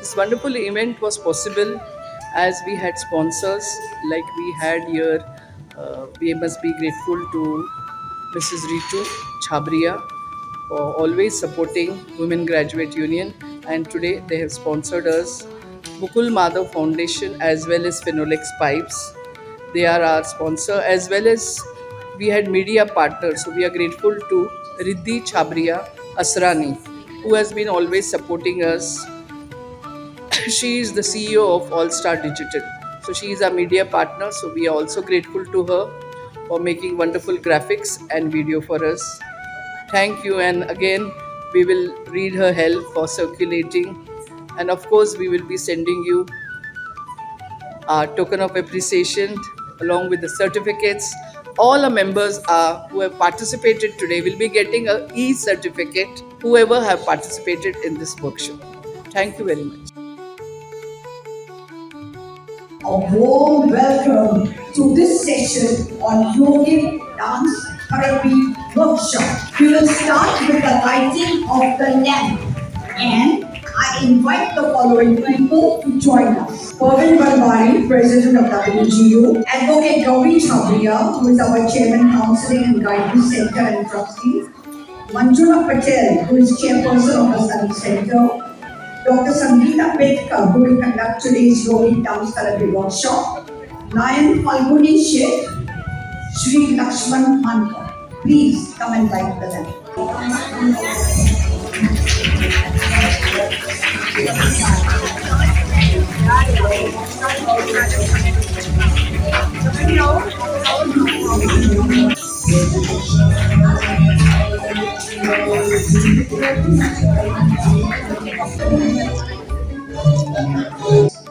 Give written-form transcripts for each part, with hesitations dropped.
This wonderful event was possible as we had sponsors like we had here. We must be grateful to Mrs. Ritu Chabria for always supporting Women Graduate Union, and today they have sponsored us Mukul Madhav Foundation as well as Phenolics Pipes. They are our sponsor as well as we had media partners. So we are grateful to Riddhi Chabria Asrani, who has been always supporting us. She is the CEO of All Star Digital. So she is our media partner. So we are also grateful to her for making wonderful graphics and video for us. Thank you. And again, we will read her help for circulating. And of course, we will be sending you our token of appreciation along with the certificates. All our members who have participated today will be getting a e-certificate, whoever have participated in this workshop. Thank you very much. A warm welcome to this session on yogic dance therapy workshop. We will start with the lighting of the lamp, and I invite the following people to join us. Parvin Banwari, President of WGU, Advocate Gauri Chabria, who is our Chairman, Counseling and Guidance Center and Trustee, Manjula Patel, who is Chairperson of the Study Center, Dr. Sangeeta Petka, who will conduct today's yogic dance therapy workshop, Nayan Falguni Sheikh, Sri Lakshman Mankar. Please come and light the lamp.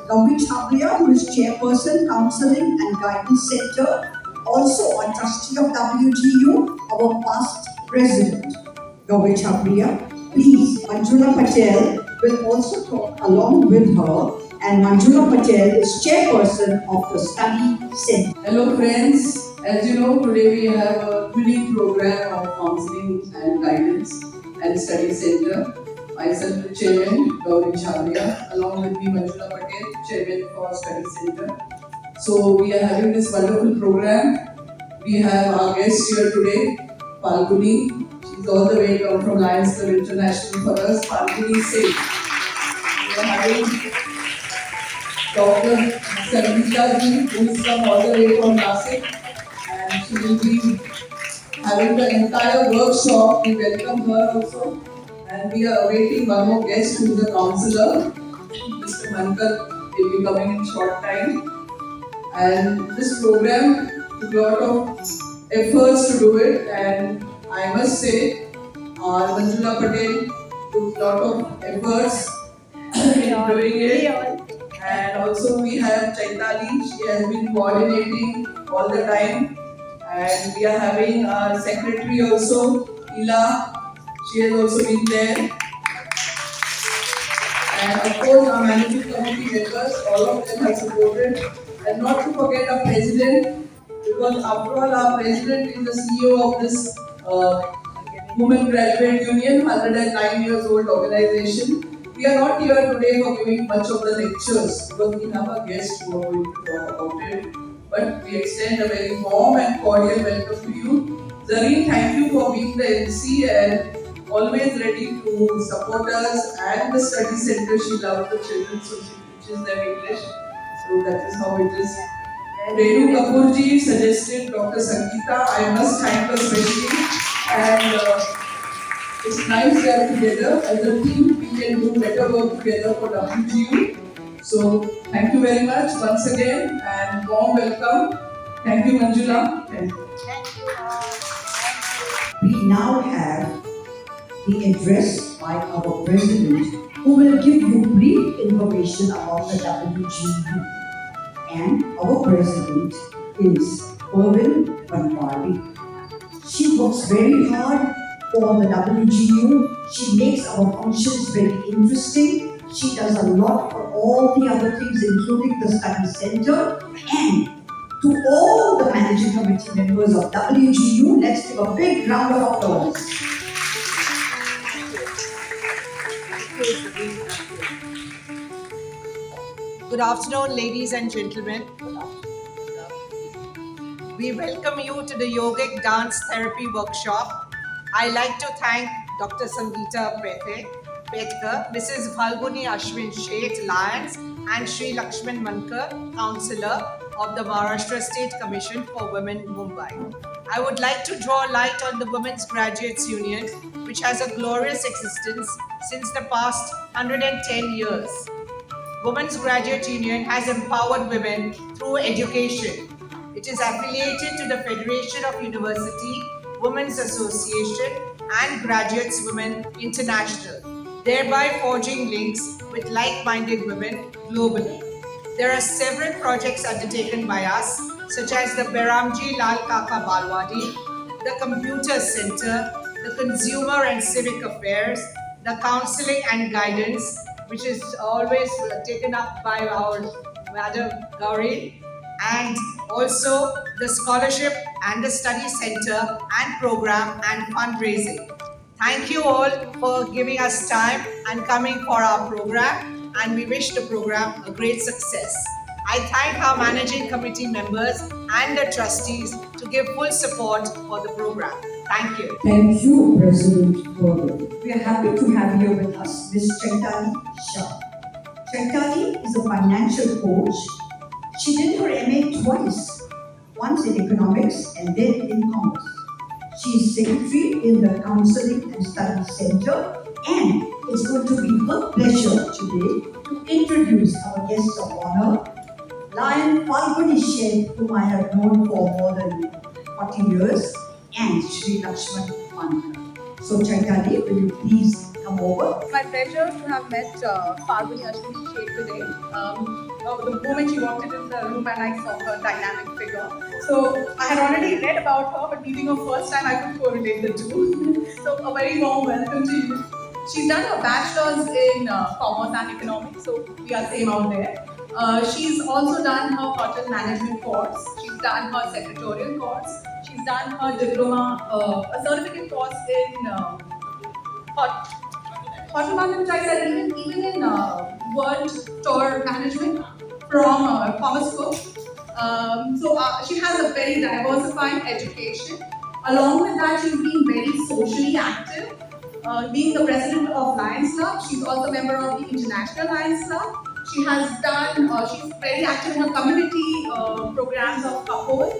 Gauri Chabria, who is Chairperson, Counseling and Guidance Center, also a trustee of WGU, our past president. Gauri Chabria, please, Manjula Patel will also talk along with her, and Manjula Patel is Chairperson of the Study Center. Hello friends, as you know today we have a unique program of counseling and guidance and study center. Myself the chairman Gauri Chabria, along with me Manjula Patel, chairman for study center. So we are having this wonderful program. We have our guest here today, Falguni. She's all the way come from Lions Club International for us. Falguni Singh. We are having Dr. Sangeeta ji, who is from all the way from Nasik, and she will be having the entire workshop. We welcome her also, and we are awaiting one more guest who is a counselor. Mr. Mankar will be coming in short time. And this program took a lot of efforts to do it, and I must say, our Manjula Patel took a lot of efforts in doing it. And also we have Chaitali, she has been coordinating all the time. And we are having our secretary also, Ila, she has also been there. And of course our managing committee members, all of them have supported. And not to forget our president, because after all our president is the CEO of this Women Graduate Union, 109 years old organization. We are not here today for giving much of the lectures because we have a guest who are going to talk about it. But we extend a very warm and cordial welcome to you. Zareen, thank you for being the MC and always ready to support us and the study center. She loves the children, so she teaches them English. So that is how it is. Renu Kapoorji suggested Dr. Sangeeta. I must thank her especially. And it's nice that together as a team we can do better work together for WGU. So thank you very much once again and warm welcome. Thank you, Manjula. Thank you. We now have the address by our president, who will give you brief information about the WGU. And our president is Parvin Banwari. She works very hard for the WGU. She makes our functions very interesting. She does a lot for all the other things, including the study center. And to all the managing committee members of WGU, let's give a big round of applause. Good afternoon, ladies and gentlemen. We welcome you to the Yogic Dance Therapy Workshop. I like to thank Dr. Sangeeta Petkar, Mrs. Phalguni Ashwin Sheth Lyons, and Sri Lakshman Mankar, Councillor of the Maharashtra State Commission for Women, Mumbai. I would like to draw light on the Women's Graduates Union, which has a glorious existence since the past 110 years. Women's Graduate Union has empowered women through education. It is affiliated to the Federation of University Women's Association and Graduates Women International, thereby forging links with like-minded women globally. There are several projects undertaken by us, such as the Beramji Lal Kaka Balwadi, the Computer Center, the Consumer and Civic Affairs, the Counseling and Guidance, which is always taken up by our Madam Gauri, and also the Scholarship and the Study Center and Program and Fundraising. Thank you all for giving us time and coming for our program, and we wish the program a great success. I thank our managing committee members and the trustees to give full support for the program. Thank you. Thank you, President Gordon. We are happy to have here with us Ms. Chaitali Shah. Chaitali is a financial coach. She did her MA twice, once in economics and then in commerce. She is secretary in the Counseling and Study Center, and it's going to be her pleasure today to introduce our guests of honor, Lion Phalguni Sheth, whom I have known for more than 40 years, and Sri Lakshman Mankar. So, Chaitali, will you please come over? It's my pleasure to have met Phalguni Ashwini Sheth today. The moment she walked into the room and I saw her dynamic figure. So I had already read about her, but meeting her first time, I could correlate the two. So a very warm welcome to you. She's done her bachelor's in commerce and economics, so we are same out there. She's also done her hotel management course. She's done her secretarial course. She's done her diploma, a certificate course in hotel management. I said even in world tour management from Commerce School. She has a very diversified education. Along with that, she's been very socially active. Being the president of Lions Club, she's also a member of the International Lions Club. She has done, she's very active in her community programs of Kapol.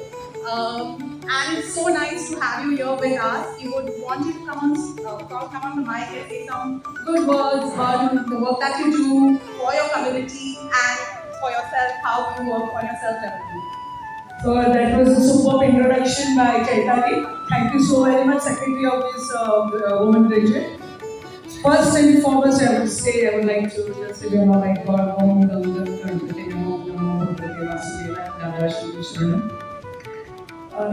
And it's so nice to have you here with us. We would want you to come on the mic and say some good words on the work that you do for your community and for yourself, how you work on yourself development. So that was a superb introduction by Chaitali. Thank you so very much, Secretary of this Women Graduate. First and foremost, I would say I would like to just say Namo Bhagavad Om Gangam Ganpati Namo Namo Bhagavate Vasudeva Dada Shri Sharanam.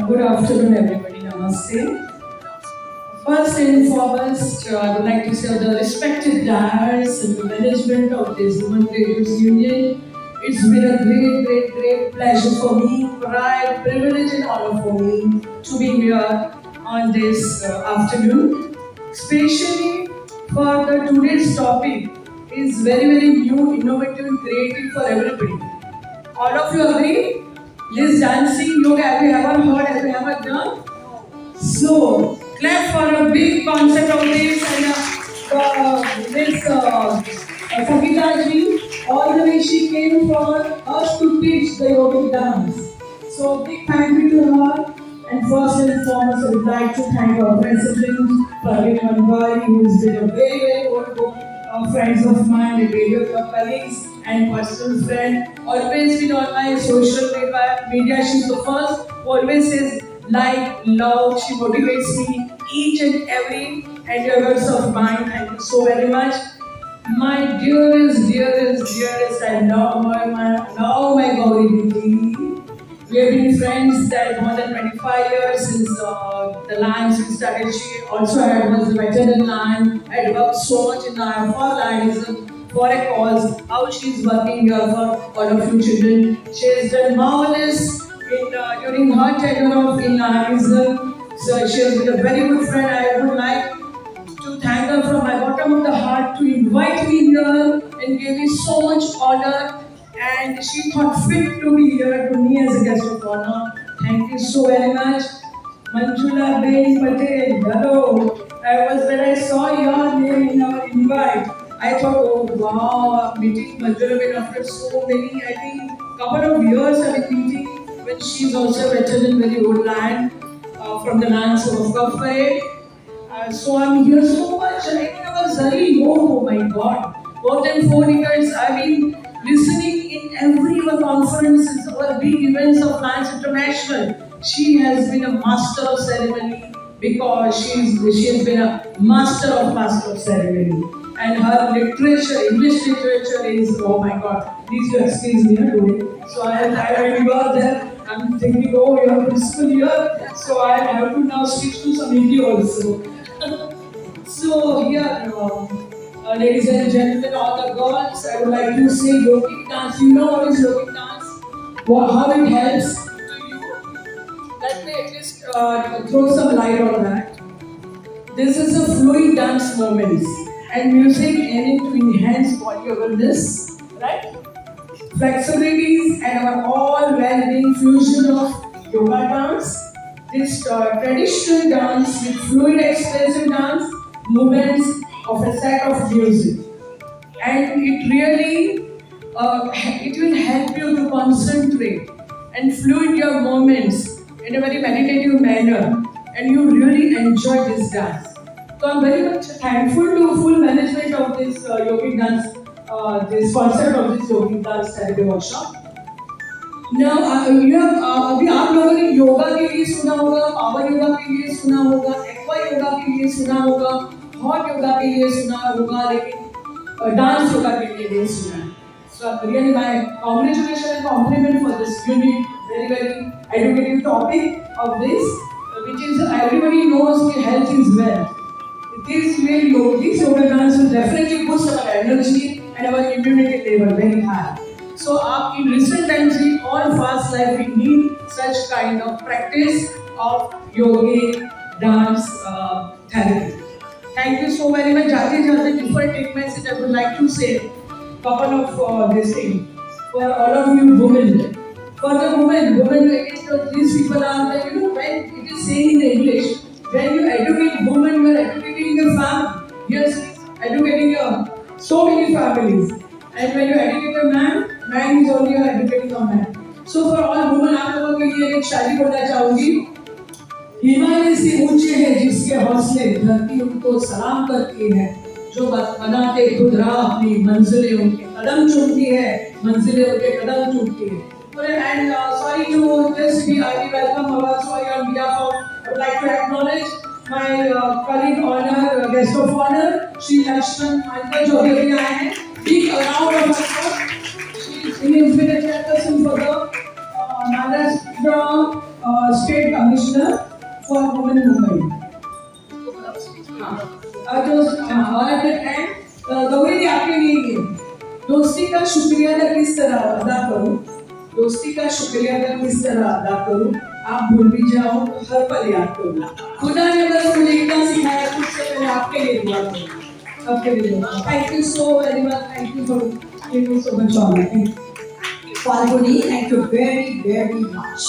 Good afternoon, everybody. Namaste. First and foremost, I would like to say the respected dais and the management of this Women Graduates Union. It's been a great pleasure for me, pride, privilege and honor for me to be here on this afternoon. Especially for the today's topic is very new, innovative and creative for everybody. All of you agree? This dancing yoga, have you ever heard, have you ever done? So, clap for a big concept of this and this Savita ji, all the way she came for us to teach the yogic dance. So, big thank you to her. And first and foremost, I would like to thank our president, Praveen Manwari, who has been a very old friends of mine, and radio club colleagues, and personal friend. Always been on my social media. She's the first who always says, like, love. She motivates me each and every endeavors of mine. Thank you so very much. My dearest, I love my Gauri Didi. We have been friends that more than 25 years since the Lions we started. She also was a veteran Lion. I had worked so much in Lion for Lionism, for a cause. How she's working here for all of you children. She has done marvelous during her tenure in Lionism. So she has been a very good friend. I would like to thank her from my bottom of the heart to invite me here and give me so much honor and she thought fit to be here to me as a guest of honor. Thank you so very much. Manjula Ben Patel, hello. When I saw your name in our invite, I thought, oh wow, I'm meeting Manjula Ben after so many, I think, couple of years I've been meeting when she's also a veteran in very old land from the lands of Kafay. So I'm here so much. I think I was very low. Oh my God. More than 4 years I've been listening in every conferences or big events of Lions International. She has been a master of ceremony because she has been a master of ceremony. And her literature, English literature is, oh my God, please do excuse me today. So when you are there, I'm thinking, oh, you're principal here, so I have to now switch to some Hindi also. So here, ladies and gentlemen, all the girls, I would like to say yogic dance. You know what is yogic dance? How it helps to you? Let me at least throw some light on that. This is a fluid dance movement, and music aiming to enhance body awareness, right? Flexibilities and our all-well-being fusion of yoga dance. This traditional dance with fluid expressive dance movements of a set of music, and it really it will help you to concentrate and fluid your movements in a very meditative manner, and you really enjoy this dance. So I'm very much thankful to full management of this yogic dance, this concept of this yogic dance therapy workshop. Now, अभी आप लोगों ने योगा के लिए सुना होगा, power yoga के लिए सुना होगा, एक्वा योगा के लिए सुना होगा, हॉट योगा के लिए सुना होगा, लेकिन डांस योगा के लिए नहीं सुना है. So really my congratulations and compliment for this unique, very educative topic of this, which is everybody knows that health is wealth. This yoga dance will definitely boost our energy and our immunity level very high. So in recent times, in all fast life, we need such kind of practice of yogic dance therapy. Thank you so very much. Jati, before I take my seat, I would like to say a couple of this thing for all of you women. For the women, these people are, when it is saying in English, when you educate women, you are educating your family. Yes, educating so many families. And when you educate a man is only educating a man. So for all women, आप लोगों के लिए एक शायरी बोलना चाहूँगी. हिमालय से ऊंचे हैं जिसके हौसले, धरती उनको सलाम करती है. जो बनाते खुद राह अपनी मंजिलें उनके कदम चूमती है, मंजिलें उनके कदम चूमती है. And sorry to just be welcome our sorry on behalf of, I would like to acknowledge my colleague honor, guest of honor, Shri Lakshman Mankar जो अभी अभी आए हैं. Big round of applause. He has been a chairperson for the Maharashtra State Commissioner for Women Movement. Gauri जी आपके लिए दोस्ती का शुक्रिया अदा किस तरह अदा करूं, दोस्ती का शुक्रिया अदा किस तरह अदा करूं, आप भूल भी जाओ हर पल याद करूं. खुदा ने बस मुझे इतना सिखाया, उससे पहले आपके लिए दुआ करूं. Thank you so very much. Thank you for giving me so much honor. Falguni, thank you very much.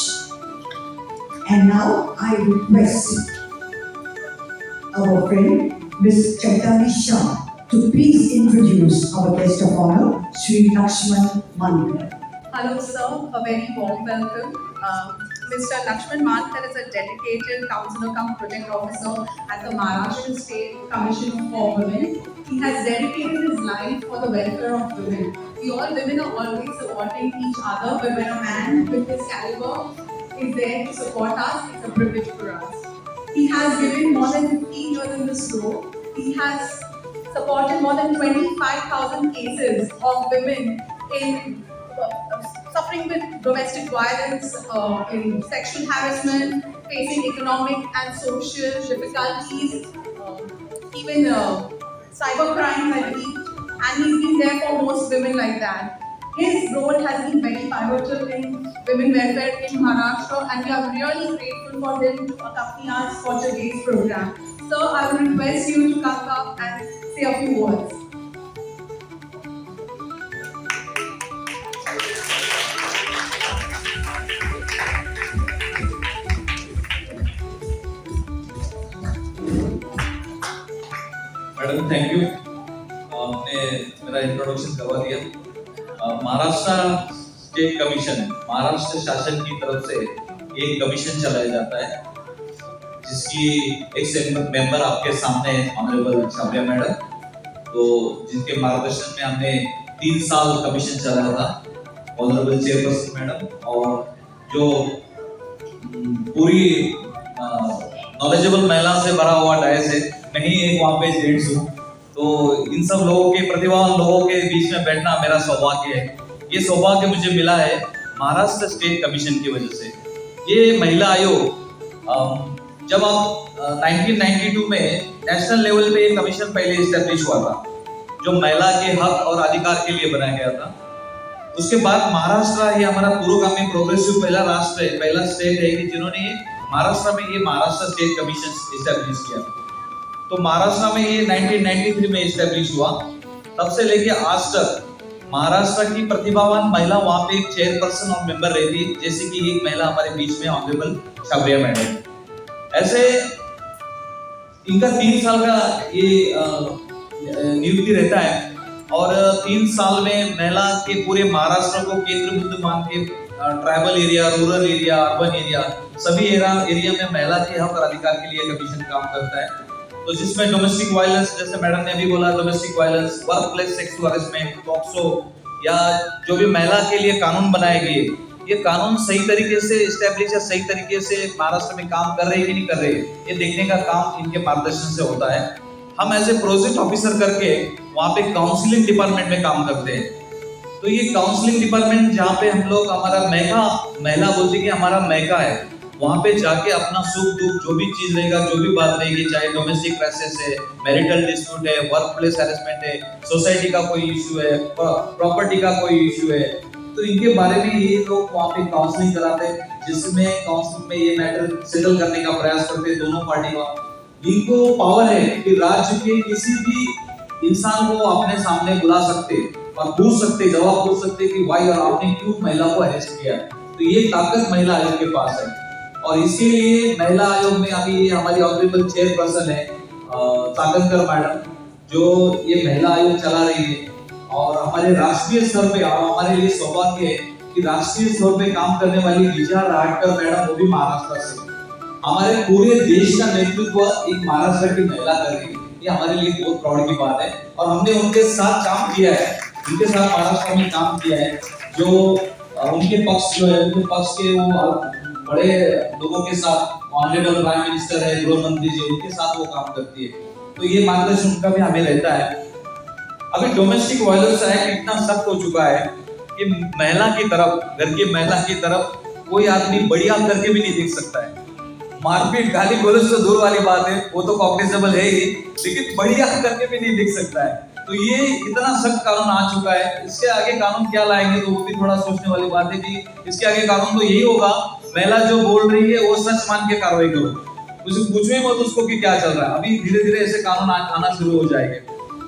And now I request our friend Ms. Chaitanya Shah to please introduce our guest of honor, Sri Lakshman Mankar. Hello, sir. A very warm welcome. Mr. Lakshman Mankar is a dedicated counselor cum project officer at the Maharashtra State Commission for Women. He has dedicated his life for the welfare of women. We all women are always supporting each other, but when a man with his caliber is there to support us, it's a privilege for us. He has given more than 15 years in this role. He has supported more than 25,000 cases of women in suffering with domestic violence, in sexual harassment, facing economic and social difficulties, even cyber crimes, I believe. And he's been there for most women like that. His role has been very pivotal in women welfare in Maharashtra, and we are really grateful for him to accompany us for today's program. So I will request you to come up and say a few words. Madam, thank you. आपने मेरा introduction करवा दिया। Maharashtra state commission, Maharashtra शासन की तरफ से एक commission चलाया जाता है, जिसकी एक मेंबर आपके सामने है, ऑनरेबल छाबरिया मैडम। तो जिनके मार्गदर्शन में हमने 3 साल कमीशन चलाया था, ऑनरेबल चेयरपर्सन मैडम, और जो पूरी नॉलेजेबल महिला से भरा हुआ डायस है, मैं ही एक वहाँ पे जेंट्स हूँ। तो इन सब लोगों के, प्रतिभावान लोगों के बीच में बैठना मेरा सौभाग्य है। ये सौभाग्य मुझे मिला है महाराष्ट्र स्टेट कमीशन की वजह से। ये महिला आयोग जब आप 1992 में नेशनल लेवल पे ये कमीशन पहले इस्टेब्लिश हुआ था, जो महिला के हक और अधिकार के लिए बनाया गया था। उसके बाद महाराष्ट्र ये हमारा पुरोगामी प्रोग्रेसिव पहला राष्ट्र है, पहला स्टेट है कि जिन्होंने महाराष्ट्र में ये महाराष्ट्र स्टेट कमीशन इस्टेब्लिश किया। तो महाराष्ट्र में ये 1993 में इस्टेब्लिश हुआ। तब से लेके आज तक महाराष्ट्र की प्रतिभावान महिला वहाँ पे एक चेयरपर्सन और मेंबर रहती है, जैसे कि एक महिला हमारे बीच में ऑनरेबल छाबरिया मैडम। ऐसे इनका 3 साल का ये नियुक्ति रहता है, और 3 साल में महिला के पूरे महाराष्ट्र को केंद्र बिंदु मान के tribal area, rural area, urban area, सभी एरिया में महिला के हक और अधिकार के लिए कमीशन काम करता है। तो जिसमें डोमेस्टिक वायलेंस, जैसे मैडम ने अभी बोला, domestic violence, work place sexual harassment, POCSO, या जो भी महिला के लिए कानून बनाए गए, ये कानून सही तरीके से इस्टेब्लिश या सही तरीके से महाराष्ट्र में काम कर रहे हैं कि नहीं कर रहे, ये देखने का काम इनके मार्गदर्शन से होता है। हम एज ए प्रोजेक्ट ऑफिसर करके वहाँ पे काउंसलिंग डिपार्टमेंट में काम करते हैं। तो ये काउंसलिंग डिपार्टमेंट जहाँ पे हम लोग, हमारा महिला बोलती कि हमारा मैका है, वहाँ पे जाके अपना सुख दुख जो भी चीज रहेगा, जो भी बात रहेगी, चाहे डोमेस्टिक क्राइसिस है, मैरिटल डिस्प्यूट है, वर्क प्लेस हैरेसमेंट है, सोसाइटी का कोई इश्यू है, प्रॉपर्टी का कोई इश्यू है, तो इनके बारे में ये लोग वहाँ पे काउंसलिंग कराते हैं, जिसमें काउंसलिंग में ये मैटर सेटल करने का प्रयास करते हैं दोनों पार्टी का। इनको पावर है कि राज्य के किसी भी इंसान को अपने सामने बुला सकते और पूछ सकते, जवाब पूछ सकते कि भाई और आपने क्यों महिला को अरेस्ट किया। तो ये ताकत महिला आयोग के पास है, और इसके लिए महिला आयोग में अभी हमारी ऑनरेबल चेयरपर्सन है सागंकर मैडम, जो ये महिला आयोग चला रही है। और हमारे राष्ट्रीय स्तर पे, और हमारे लिए सौभाग्य है कि राष्ट्रीय स्तर पे काम करने वाली विजया राहटकर मैडम, वो भी महाराष्ट्र से। हमारे पूरे देश का नेतृत्व एक महाराष्ट्र की महिला कर रही है, ये हमारे लिए बहुत प्राउड की बात है। और हमने उनके साथ काम किया है, उनके साथ महाराष्ट्र में काम किया है, जो उनके पक्ष जो है, उनके पक्ष के वो बड़े लोगों के साथ, ऑनरेबल प्राइम मिनिस्टर है, गृह मंत्री जी, उनके साथ वो काम करती है। तो ये मार्गदर्शन उनका भी हमें रहता है। अभी डोमेस्टिक वायलेंस एक्ट इतना सख्त हो चुका है कि महिला की तरफ, घर की महिला की तरफ कोई आदमी बड़ी आंख करके भी नहीं देख सकता है। मारपीट, गाली गलौज तो दूर वाली बात है, वो तो कॉग्निजेबल है ही, लेकिन बड़ी आंख करके भी नहीं देख सकता है। तो ये इतना सख्त कानून आ चुका है, इसके आगे कानून क्या लाएंगे तो वो भी थोड़ा सोचने वाली बात है कि इसके आगे कानून तो यही होगा, महिला जो बोल रही है वो सच मान के कार्रवाई करो, उसे पूछो ही मत उसको कि क्या चल रहा है। अभी धीरे धीरे ऐसे कानून आना शुरू हो जाएंगे।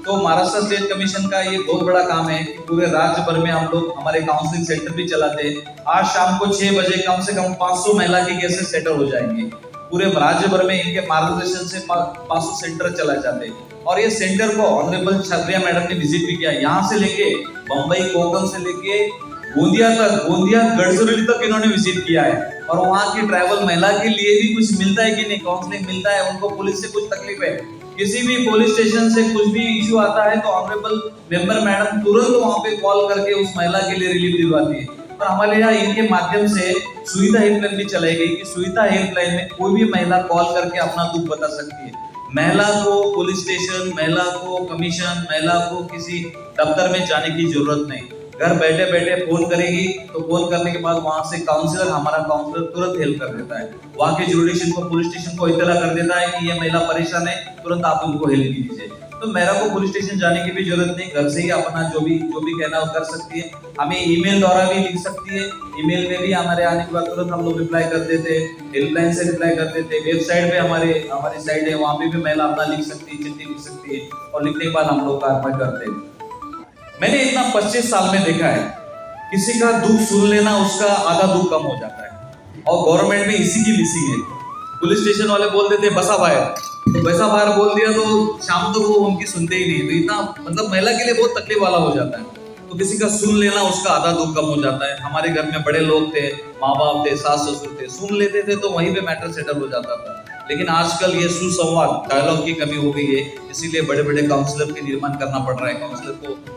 तो महाराष्ट्र स्टेट कमीशन का ये बहुत बड़ा काम है कि पूरे राज्य भर में हम लोग हमारे काउंसलिंग सेंटर भी चलाते हैं। आज शाम को 6 बजे कम से कम 500 महिला के केसेस सेटल हो जाएंगे। पूरे राज्य भर में इनके मार्गदर्शन से 500 सेंटर चलाए जाते हैं। और ये सेंटर को ऑनरेबल छाबरिया मैडम ने विजिट भी किया। यहाँ से लेके बम्बई, कोकण से लेके गोंदिया तक, गोंदिया गढ़चिरौली तक इन्होंने विजिट किया है। और वहाँ की ट्राइबल महिला के लिए भी कुछ मिलता है कि नहीं, काउंसलिंग मिलता है, उनको पुलिस से कुछ तकलीफ है, किसी भी पुलिस स्टेशन से कुछ भी इश्यू आता है तो ऑनरेबल मेंबर मैडम तुरंत वहाँ पे कॉल करके उस महिला के लिए रिलीफ दिलवाती है। और हमारे यहाँ इनके माध्यम से सुविधा हेल्पलाइन भी चलाई गई कि सुविधा हेल्पलाइन में कोई भी महिला कॉल करके अपना दुख बता सकती है। महिला को पुलिस स्टेशन, महिला को कमीशन, महिला को किसी दफ्तर में जाने की जरूरत नहीं, घर बैठे बैठे फोन करेगी तो फोन करने के बाद वहां से काउंसलर, हमारा काउंसलर तुरंत हेल्प कर देता है। वहां के जुडिशियल को, पुलिस स्टेशन को इत्तला कर देता है कि ये महिला परेशान है, तुरंत आप उनको हेल्प कीजिए। तो मेरा को पुलिस स्टेशन जाने की भी जरूरत नहीं, घर से ही अपना जो भी कहना वो कर सकती है। हमें ईमेल द्वारा भी लिख सकती है, ईमेल में भी हमारे आने के बाद तुरंत हम लोग रिप्लाई कर देते हैं, हेल्पलाइन से रिप्लाई कर देते हैं। वेबसाइट पे हमारी साइट है, वहाँ पे भी महिला अपना लिख सकती है, चिट्ठी लिख सकती है, और लिखने के बाद हम लोग कार्रवाई करते हैं। मैंने इतना 25 साल में देखा है, किसी का दुख सुन लेना उसका आधा दुख कम हो जाता है। और गवर्नमेंट में इसी की मिसिंग है। पुलिस स्टेशन वाले बोल देते बसा भाई, तो वैसा बाहर बोल दिया तो शाम तक वो उनकी सुनते ही नहीं, तो इतना मतलब महिला के लिए बहुत तकलीफ वाला हो जाता है। तो किसी का सुन लेना उसका आधा दुख कम हो जाता है। हमारे घर में बड़े लोग थे, माँ बाप थे, सास ससुर थे, सुन लेते थे तो वहीं पे मैटर सेटल हो जाता था। लेकिन आजकल ये सुसंवाद डायलॉग की कमी हो गई है, इसीलिए बड़े बड़े काउंसलर के निर्माण करना पड़ रहा है,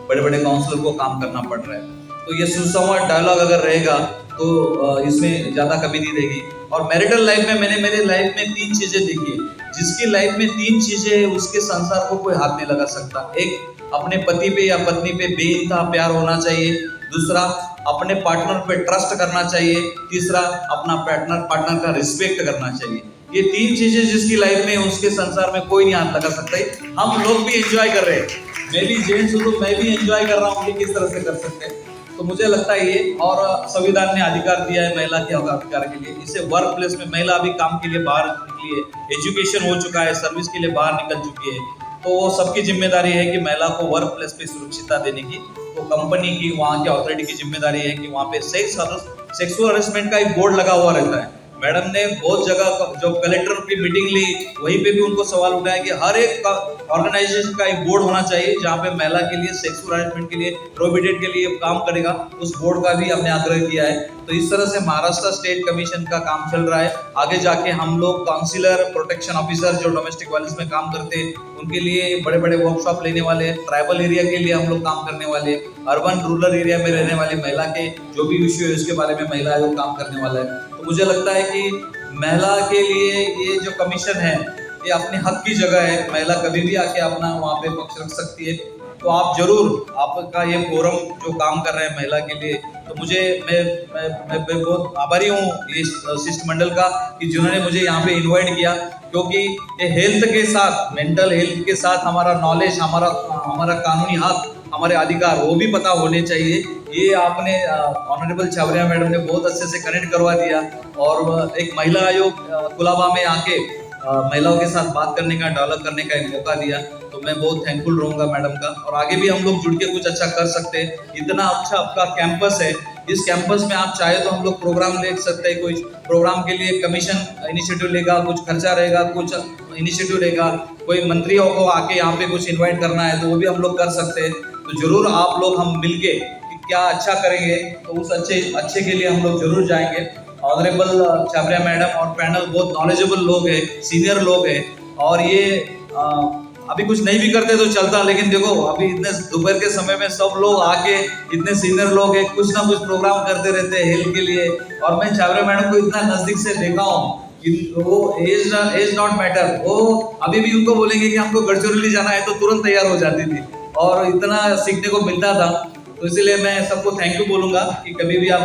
बड़े बड़े काउंसलर को काम करना पड़ रहा है। तो ये सुसंवाद डायलॉग अगर रहेगा तो इसमें ज्यादा कमी नहीं रहेगी। और मैरिटल लाइफ में मैंने मेरे लाइफ में 3 चीजें देखी है। जिसकी लाइफ में 3 चीजें है उसके संसार को कोई हाथ नहीं लगा सकता। एक, अपने पति पे या पत्नी पे बेइंतहा प्यार होना चाहिए। दूसरा, अपने पार्टनर पे ट्रस्ट करना चाहिए। तीसरा, अपना पार्टनर का रिस्पेक्ट करना चाहिए। ये 3 चीजें जिसकी लाइफ में उसके संसार में कोई नहीं हाथ लगा सकता। हम लोग भी एंजॉय कर रहे हैं, मैं भी जेंट्स हूँ तो मैं भी एंजॉय कर रहा हूँ, ये किस तरह से कर सकते हैं। तो मुझे लगता है ये, और संविधान ने अधिकार दिया है महिला के अधिकार के लिए। इसे वर्क प्लेस में महिला अभी काम के लिए बाहर निकली है, एजुकेशन हो चुका है, सर्विस के लिए बाहर निकल चुकी है। तो वो सबकी जिम्मेदारी है कि महिला को वर्क प्लेस पे सुरक्षितता देने की। तो कंपनी की, वहाँ की अथॉरिटी की जिम्मेदारी है कि वहाँ पे सेक्सुअल हरेसमेंट का एक बोर्ड लगा हुआ रहता है। मैडम ने बहुत जगह जो कलेक्टर की मीटिंग ली, वहीं पे भी उनको सवाल उठाया कि हर एक ऑर्गेनाइजेशन का एक बोर्ड होना चाहिए जहाँ पे महिला के लिए सेक्सुअल हरेसमेंट के लिए, प्रोहिबिटेड के लिए काम करेगा। उस बोर्ड का भी हमने आग्रह किया है। तो इस तरह से महाराष्ट्र स्टेट कमीशन का काम चल रहा है। आगे जाके हम लोग काउंसिलर, प्रोटेक्शन ऑफिसर जो डोमेस्टिक वायलेंस में काम करते हैं उनके लिए बड़े बड़े वर्कशॉप लेने वाले हैं। ट्राइबल एरिया के लिए हम लोग काम करने वाले हैं। अर्बन रूरल एरिया में रहने वाली महिला के जो भी इश्यू है उसके बारे में महिला आयोग काम करने वाला है। तो मुझे लगता है कि महिला के लिए ये जो कमीशन है ये अपने हक की जगह है। महिला कभी भी आके अपना वहाँ पे पक्ष रख सकती है। तो आप जरूर, आपका ये फोरम जो काम कर रहे हैं महिला के लिए, तो मैं बहुत आभारी हूँ ये शिष्टमंडल का कि जिन्होंने मुझे यहाँ पे इनवाइट किया। क्योंकि ये हेल्थ के साथ, मेंटल हेल्थ के साथ हमारा नॉलेज, हमारा कानूनी हक, हमारे अधिकार वो भी पता होने चाहिए। ये आपने ऑनरेबल छाबरिया मैडम ने बहुत अच्छे से कनेक्ट करवा दिया। और एक महिला आयोग कुलाबा में आके महिलाओं के साथ बात करने का, डायलॉग करने का एक मौका दिया। तो मैं बहुत थैंकफुल रहूँगा मैडम का। और आगे भी हम लोग जुड़ के कुछ अच्छा कर सकते हैं। इतना अच्छा आपका कैंपस है, इस कैंपस में आप चाहे तो हम लोग प्रोग्राम ले सकते हैं। कोई प्रोग्राम के लिए कमीशन इनिशिएटिव लेगा, कुछ खर्चा रहेगा, कुछ इनिशिएटिव रहेगा, कोई मंत्रियों को आके यहाँ पे कुछ इन्वाइट करना है तो वो भी हम लोग कर सकते हैं। तो जरूर आप लोग, हम मिलके क्या अच्छा करेंगे तो उस अच्छे के लिए हम लोग जरूर जाएंगे। ऑनरेबल छाबरिया मैडम और पैनल बहुत नॉलेजेबल लोग हैं, सीनियर लोग हैं। और ये अभी कुछ नहीं भी करते तो चलता, लेकिन देखो अभी इतने दोपहर के समय में सब लोग आके, इतने सीनियर लोग हैं, कुछ ना कुछ प्रोग्राम करते रहते हैं हेल्थ के लिए। और मैं छाबरिया मैडम को इतना नजदीक से देखा हूँ कि वो एज नॉट मैटर। वो अभी भी उनको बोलेंगे कि हमको गढ़चिरौली जाना है तो तुरंत तैयार हो जाती थी और इतना सीखने को मिलता था। तो इसीलिए मैं सबको थैंक यू बोलूंगा कि कभी भी आप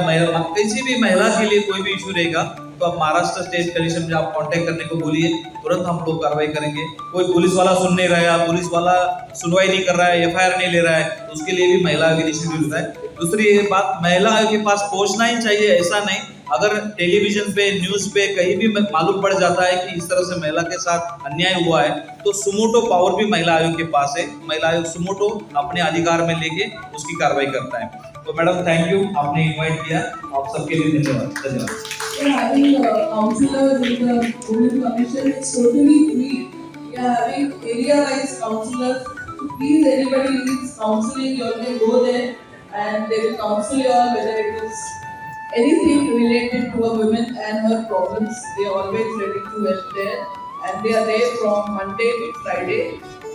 किसी भी महिला के लिए कोई भी इशू रहेगा तो आप महाराष्ट्र स्टेट कमीशन में आप कांटेक्ट करने को बोलिए, तुरंत हम लोग कार्रवाई करेंगे। कोई पुलिस वाला सुन नहीं रहा है, पुलिस वाला सुनवाई नहीं कर रहा है, FIR नहीं ले रहा है, तो उसके लिए भी महिला इनिशिएटिव लेता है। दूसरी ये बात, महिला के पास पहुंचना ही चाहिए, ऐसा नहीं। अगर टेलीविजन पे, न्यूज पे कहीं भी मालूम पड़ जाता है कि इस तरह से महिला के साथ अन्याय हुआ है तो सुमोटो पावर भी महिला आयोग के पास है। महिला आयोग सुमोटो अपने अधिकार में लेके उसकी कार्रवाई करता है। तो मैडम थैंक यू, आपने इनवाइट किया, आप सबके लिए धन्यवाद। Having counselors in the Women Commission, it's totally free. We are having area-wise counselors. So please, anybody needs counseling, you can go there and they will counsel you all, whether it is anything related to a woman and her problems. They are always ready to help there, and they are there from Monday to Friday,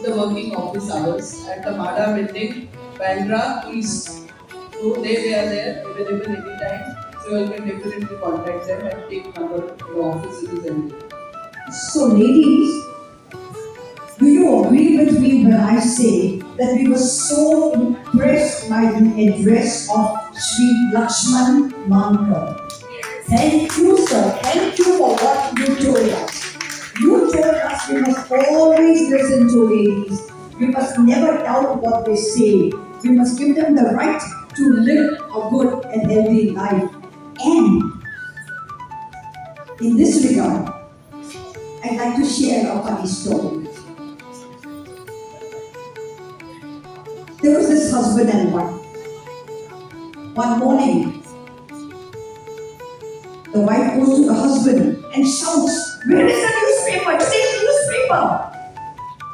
the working office hours at the Mada building, Bandra East. So they are there available anytime. So you can definitely contact them and take number of the office if is anything. So ladies, do you agree with me when I say that we were so impressed by the address of Sri Lakshman Mankar? Thank you, sir. Thank you for what you told us. You told us we must always listen to ladies. We must never doubt what they say. We must give them the right to live a good and healthy life. And in this regard, I'd like to share a funny story. There was this husband and wife. One morning, the wife goes to the husband and shouts, "Where is the newspaper? Today's newspaper? newspaper.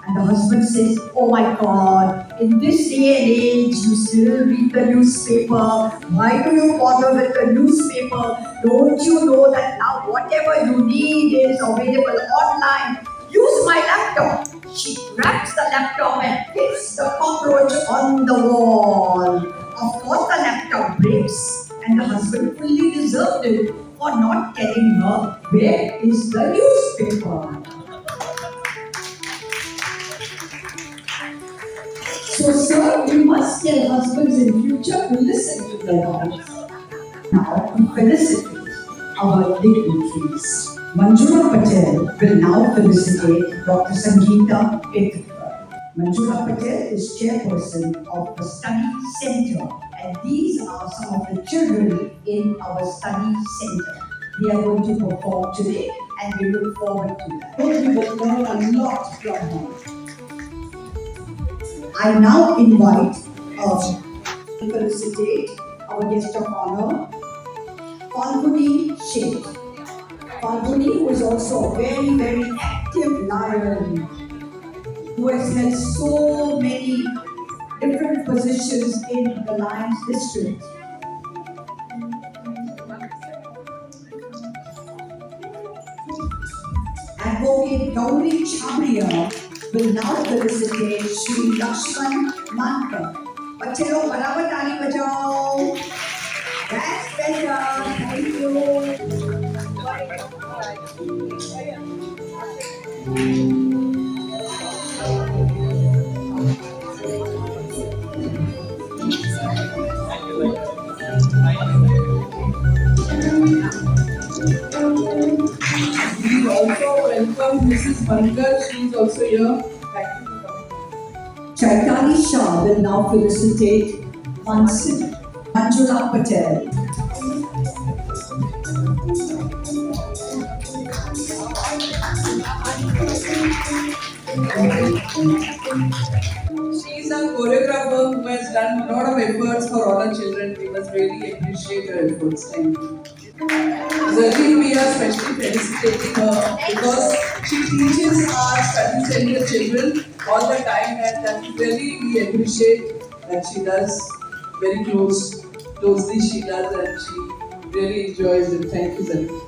And the husband says, oh my God, in this day and age, you still read the newspaper. Why do you bother with the newspaper? Don't you know that now whatever you need is available online? Use my laptop. She grabs the laptop and hits the cockroach on the wall. Of course, the laptop breaks, and the husband fully deserved it for not telling her where is the newspaper. So, sir, we must tell husbands in future to listen to their wives. Now, to felicitate our dignitaries. Manjula Patel will now felicitate Dr. Sangeeta Petkar. Manjula Patel is chairperson of the Study Center, and these are some of the children in our Study Center. They are going to perform today, and we look forward to that. We will learn a lot from her. I now invite to felicitate our guest of honor, Falguni Sheth. Falguni, who is also a very, very active lion, who has held so many different positions in the Lions District. Advocate Gauri Chabria will now felicitate Shri Lakshman Mankar. बच्चे लोग बराबर ताली बजाओ. That's better. Thank you. We also welcome Mrs. Bankar. She is also here. Thank you for coming. Chaitani Shah will now felicitate Manjula Patel. She is a choreographer who has done a lot of efforts for all our children. We must really appreciate her efforts. Thank you. Zerlin, we are especially felicitating her because she teaches our study center children all the time, and that really we appreciate that she does very closely she does, and she really enjoys it. Thank you, Zerlin.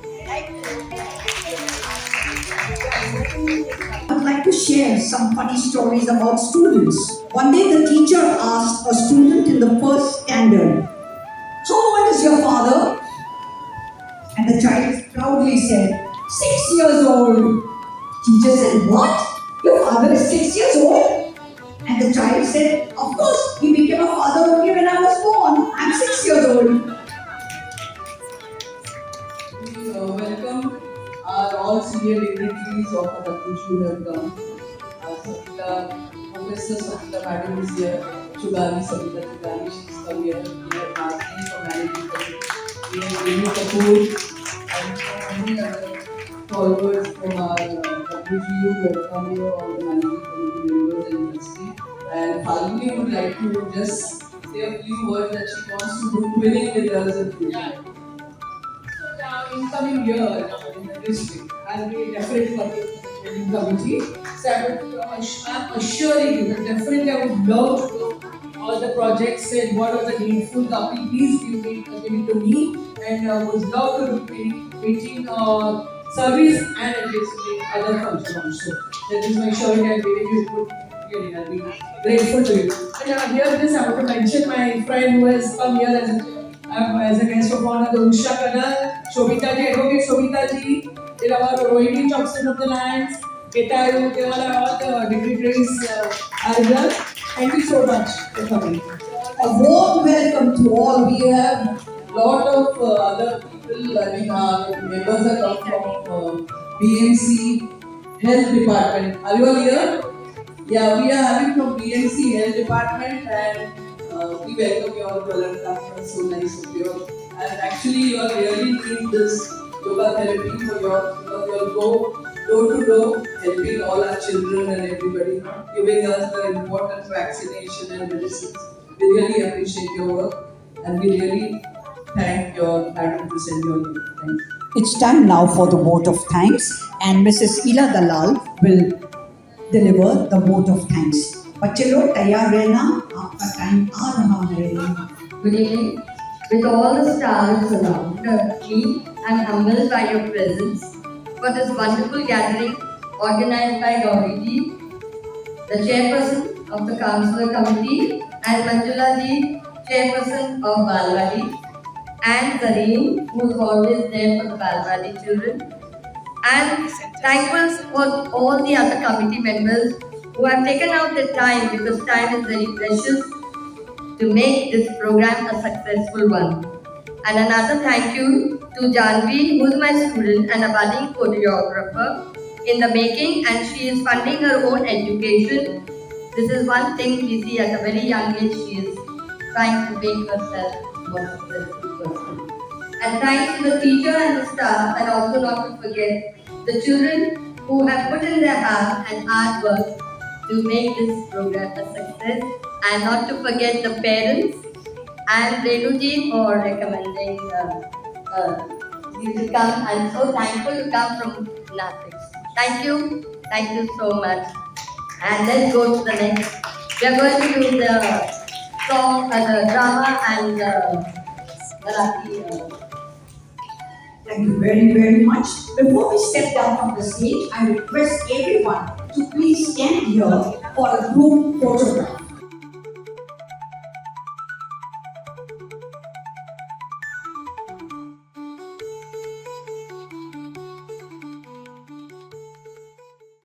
I'd like to share some funny stories about students. One day the teacher asked a student in the first standard, "How old is your father?" And the child proudly said, 6 years old. Teacher said, "What? Your father is 6 years old?" And the child said, "Of course, he became a father only when I was born. I'm 6 years old." We welcome our all senior dignitaries of Adaptush who have come. Professor Satita Madam is here. Chugani Savita Chugani, she's come here. We have Martin from Managing Committee. We have Renu Kapoor and so many other followers from our WGU who have come here, all the Managing Committee members and university. And Falguni would like to just say a few words that she wants to do winning with us in future. So now in coming year in the district, I'll be definitely working in the committee. So I'm assuring you that definitely I would love to do all the projects and what are the needful copy. Please give it to me, and would love to be meeting service and additionally other functions also. That is my surety. I believe you would really I'll be grateful to you. And here this I want to mention my friend who has come here as a guest of honor, the Usha Kanal, Shobita ji, Advocate Shobita ji, there are Rohini Chokson of the Lands, Ketaru, there are all the dignitaries are here. Thank you so much for coming. A warm welcome to all. We have lot of other people. I mean, our members are come from BMC Health Department. Are you all here? Yeah, we are having from BMC Health Department, and we welcome you all to Alanka. It's so nice of you. And actually, you all really need this yoga therapy for your because you all go door to door, helping all our children and everybody, giving us the important vaccination and medicines. We really appreciate your work, and we really thank your madam to send your leave. Thank you. It's time now for the vote of thanks, and Mrs. Ila Dalal will deliver the vote of thanks. बच्चे लोग तैयार रहना, आपका time आ रहा है. Good evening. With all the stars around me, I'm humbled by your presence for this wonderful gathering organized by Gauri ji, the chairperson of the Councillor Committee, and Manjula ji, chairperson of Balwadi, and Zareen, who is always there for the Balwadi children, and thankful for all the other committee members who have taken out their time, because time is very precious, to make this program a successful one. And another thank you to Janvi, who is my student and a budding choreographer in the making, and she is funding her own education. This is one thing we see at a very young age, she is trying to make herself more successful person. And thanks to the teacher and the staff, and also not to forget the children who have put in their heart and hard work to make this program a success, and not to forget the parents and Renuji for recommending you to come. I'm so thankful to come from Nashik. Thank you so much. And let's go to the next. We are going to do the song, the drama and Marathi. Thank you very, very much. Before we step down from the stage, I request everyone to please stand here for a group photograph.